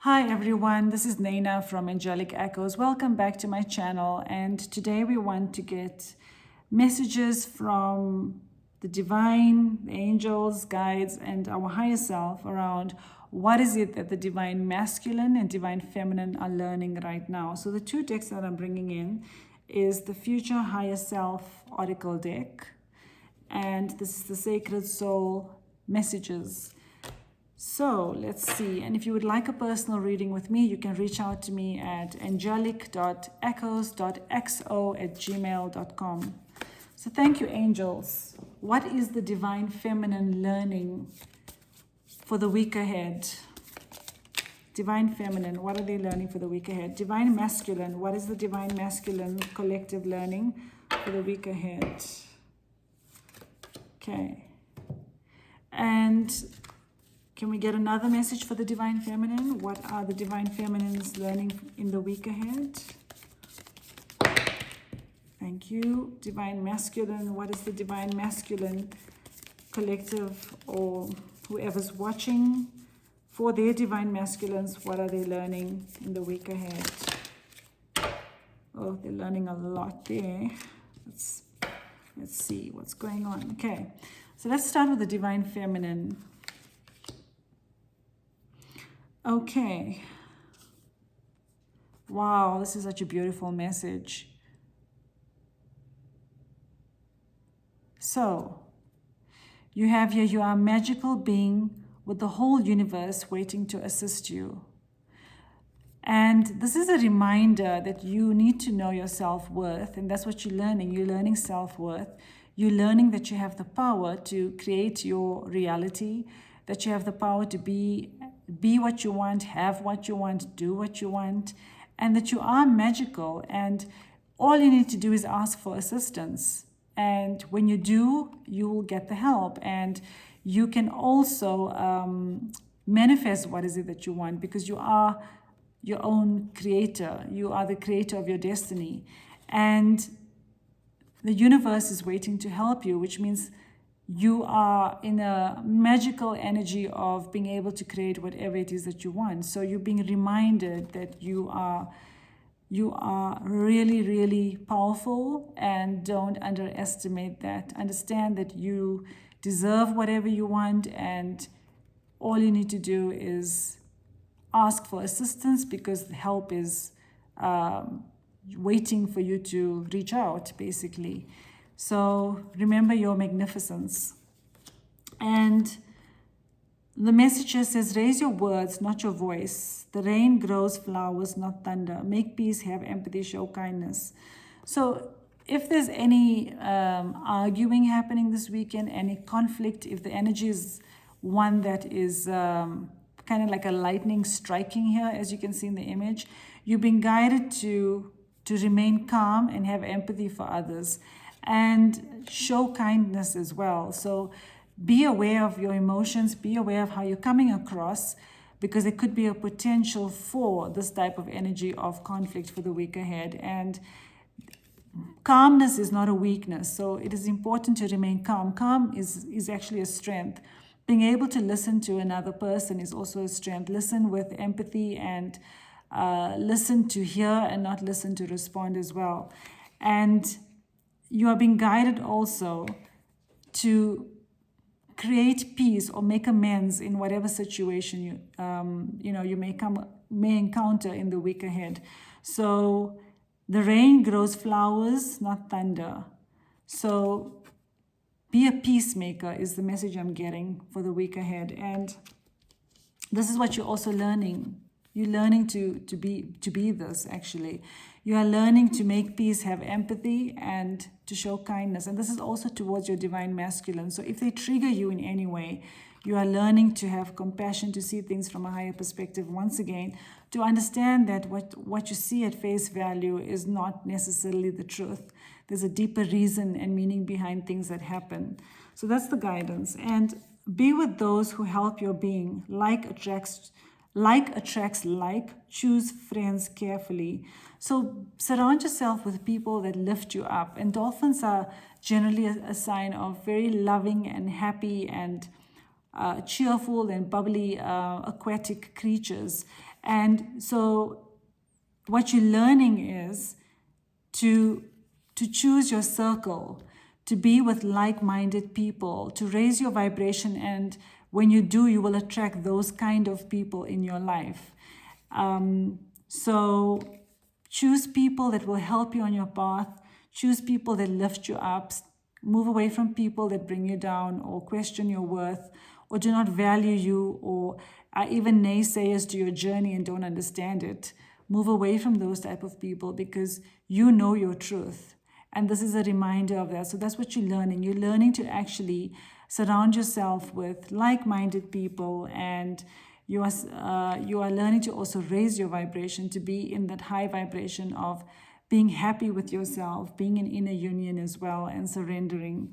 Hi everyone, this is Naina from Angelic Echoes. Welcome back to my channel, and today we want to get messages from the divine, the angels, guides, and our higher self around what is it that the divine masculine and divine feminine are learning right now. So the two decks that I'm bringing in is the Future Higher Self Oracle deck, and this is the Sacred Soul Messages. So let's see, and if you would like a personal reading with me, you can reach out to me at angelic.echoes.xo@gmail.com. So thank you, angels. What is the divine feminine learning for the week ahead? Divine feminine, what are they learning for the week ahead? Divine masculine, what is the divine masculine collective learning for the week ahead? Okay. And can we get another message for the divine feminine? What are the divine feminines learning in the week ahead? Thank you. Divine masculine, what is the divine masculine collective, or whoever's watching, for their divine masculines, what are they learning in the week ahead? Oh, they're learning a lot there. Let's see what's going on. Okay, so let's start with the divine feminine. Okay. Wow, this is such a beautiful message. So, you have here, you are a magical being with the whole universe waiting to assist you. And this is a reminder that you need to know your self-worth, and that's what you're learning. You're learning self-worth. You're learning that you have the power to create your reality, that you have the power to be what you want, have what you want, do what you want, and that you are magical, and all you need to do is ask for assistance. And when you do, you will get the help, and you can also manifest what is it that you want, because you are your own creator. You are the creator of your destiny, and the universe is waiting to help you, which means you are in a magical energy of being able to create whatever it is that you want. So you're being reminded that you are really, really powerful, and don't underestimate that. Understand that you deserve whatever you want, and all you need to do is ask for assistance, because the help is waiting for you to reach out, basically. So remember your magnificence. And the message says, raise your words, not your voice. The rain grows flowers, not thunder. Make peace, have empathy, show kindness. So if there's any arguing happening this weekend, any conflict, if the energy is one that is kind of like a lightning striking here, as you can see in the image, you've been guided to remain calm and have empathy for others, and show kindness as well. So be aware of your emotions, be aware of how you're coming across, because there could be a potential for this type of energy of conflict for the week ahead. And calmness is not a weakness, so it is important to remain calm. Calm is actually a strength. Being able to listen to another person is also a strength. Listen with empathy, and listen to hear and not listen to respond as well. And you are being guided also to create peace or make amends in whatever situation you may encounter in the week ahead. So the rain grows flowers, not thunder. So be a peacemaker is the message I'm getting for the week ahead. And this is what you're also learning. You're learning to be this, actually. You are learning to make peace, have empathy, and to show kindness. And this is also towards your divine masculine. So if they trigger you in any way, you are learning to have compassion, to see things from a higher perspective. Once again, to understand that what you see at face value is not necessarily the truth. There's a deeper reason and meaning behind things that happen. So that's the guidance. And be with those who help your being. Like attracts like. Choose friends carefully. So surround yourself with people that lift you up. And dolphins are generally a sign of very loving and happy and cheerful and bubbly aquatic creatures. And so what you're learning is to choose your circle, to be with like-minded people, to raise your vibration. And when you do, you will attract those kind of people in your life. So choose people that will help you on your path. Choose people that lift you up. Move away from people that bring you down or question your worth or do not value you or are even naysayers to your journey and don't understand it. Move away from those type of people because you know your truth. And this is a reminder of that. So that's what you're learning. You're learning to actually surround yourself with like-minded people, and you are learning to also raise your vibration to be in that high vibration of being happy with yourself, being in inner union as well, and surrendering.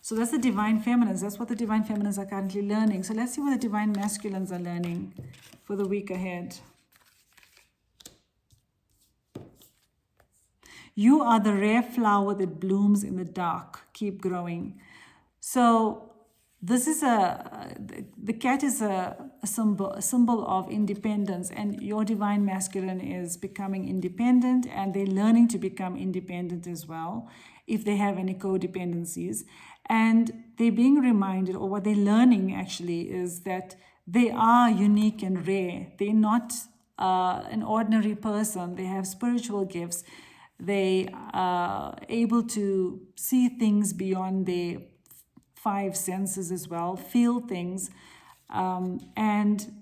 So that's the divine feminines. That's what the divine feminines are currently learning. So let's see what the divine masculines are learning for the week ahead. You are the rare flower that blooms in the dark. Keep growing. So this is the cat is a symbol of independence, and your divine masculine is becoming independent, and they're learning to become independent as well if they have any codependencies. And they're being reminded, or what they're learning actually, is that they are unique and rare. They're not an ordinary person. They have spiritual gifts. They are able to see things beyond their five senses as well, feel things, and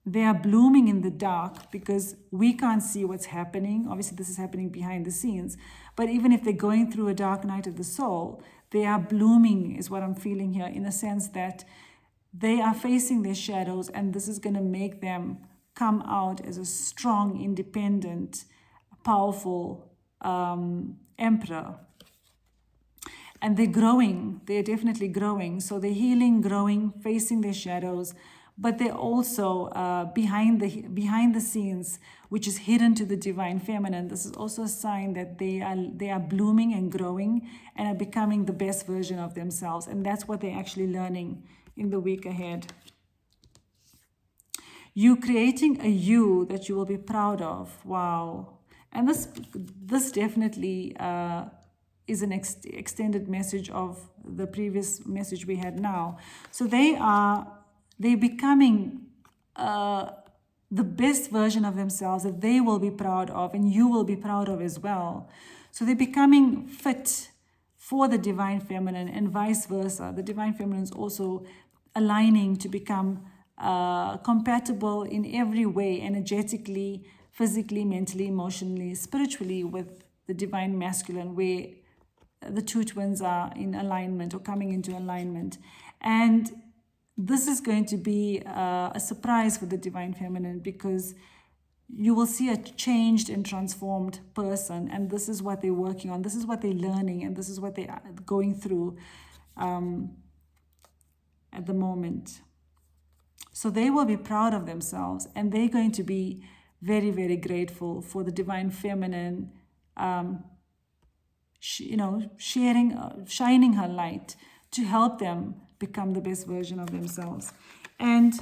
they are blooming in the dark because we can't see what's happening. Obviously, this is happening behind the scenes, but even if they're going through a dark night of the soul, they are blooming, is what I'm feeling here, in the sense that they are facing their shadows, and this is going to make them come out as a strong, independent, powerful emperor. And they're growing. They're definitely growing. So they're healing, growing, facing their shadows, but they're also behind the scenes, which is hidden to the divine feminine. This is also a sign that they are blooming and growing and are becoming the best version of themselves. And that's what they're actually learning in the week ahead. You creating a you that you will be proud of. Wow. And this definitely is an extended message of the previous message we had now. So they're becoming the best version of themselves that they will be proud of, and you will be proud of as well. So they're becoming fit for the divine feminine, and vice versa. The divine feminine is also aligning to become compatible in every way, energetically, physically, mentally, emotionally, spiritually, with the divine masculine, where the two twins are in alignment or coming into alignment. And this is going to be a surprise for the divine feminine, because you will see a changed and transformed person, and this is what they're working on, this is what they're learning, and this is what they are going through at the moment. So they will be proud of themselves, and they're going to be very, very grateful for the divine feminine, shining her light to help them become the best version of themselves. And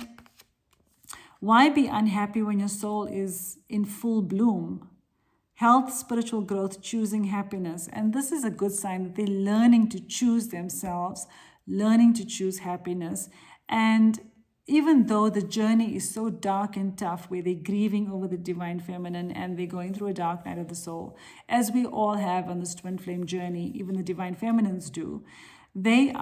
why be unhappy when your soul is in full bloom? Health, spiritual growth, choosing happiness. And this is a good sign that they're learning to choose themselves, learning to choose happiness. And even though the journey is so dark and tough, where they're grieving over the divine feminine and they're going through a dark night of the soul, as we all have on this twin flame journey, even the divine feminines do, the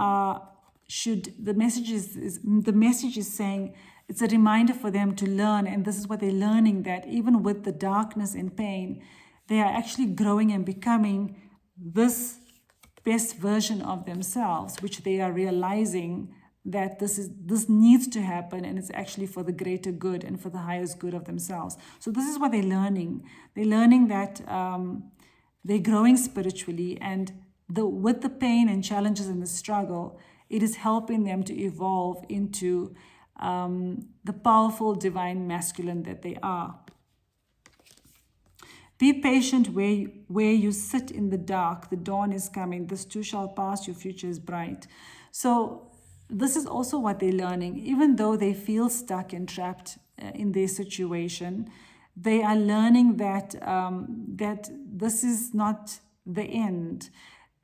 message is saying, it's a reminder for them to learn, and this is what they're learning, that even with the darkness and pain, they are actually growing and becoming this best version of themselves, which they are realizing that this needs to happen, and it's actually for the greater good and for the highest good of themselves. So this is what they're learning. They're learning that they're growing spiritually, and with the pain and challenges and the struggle, it is helping them to evolve into the powerful divine masculine that they are. Be patient where you sit in the dark. The dawn is coming. This too shall pass. Your future is bright. So this is also what they're learning. Even though they feel stuck and trapped in their situation. They are learning that that this is not the end.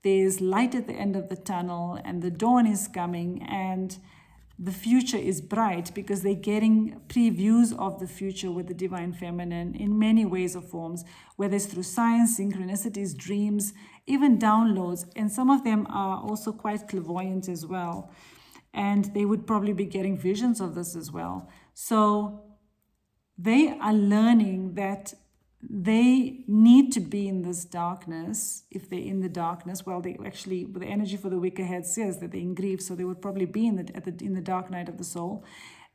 There's light at the end of the tunnel, and the dawn is coming, and the future is bright, because they're getting previews of the future with the Divine Feminine in many ways or forms, whether it's through signs, synchronicities, dreams, even downloads. And some of them are also quite clairvoyant as well. And they would probably be getting visions of this as well. So they are learning that they need to be in this darkness. If they're in the darkness, well, they actually, the energy for the week ahead says that they're in grief, so they would probably be in the dark night of the soul,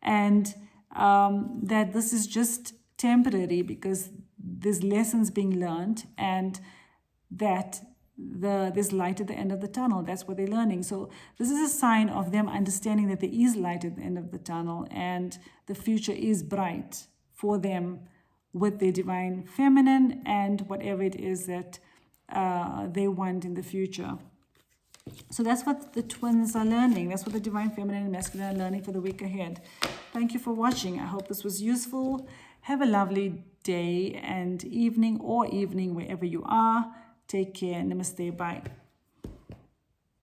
and that this is just temporary, because there's lessons being learned, and that there's light at the end of the tunnel. That's what they're learning. So this is a sign of them understanding that there is light at the end of the tunnel, and the future is bright for them with their Divine Feminine and whatever it is that they want in the future. So that's what the twins are learning. That's what the Divine Feminine and Masculine are learning for the week ahead. Thank you for watching. I hope this was useful. Have a lovely day and evening, wherever you are. Take care. Namaste. Bye.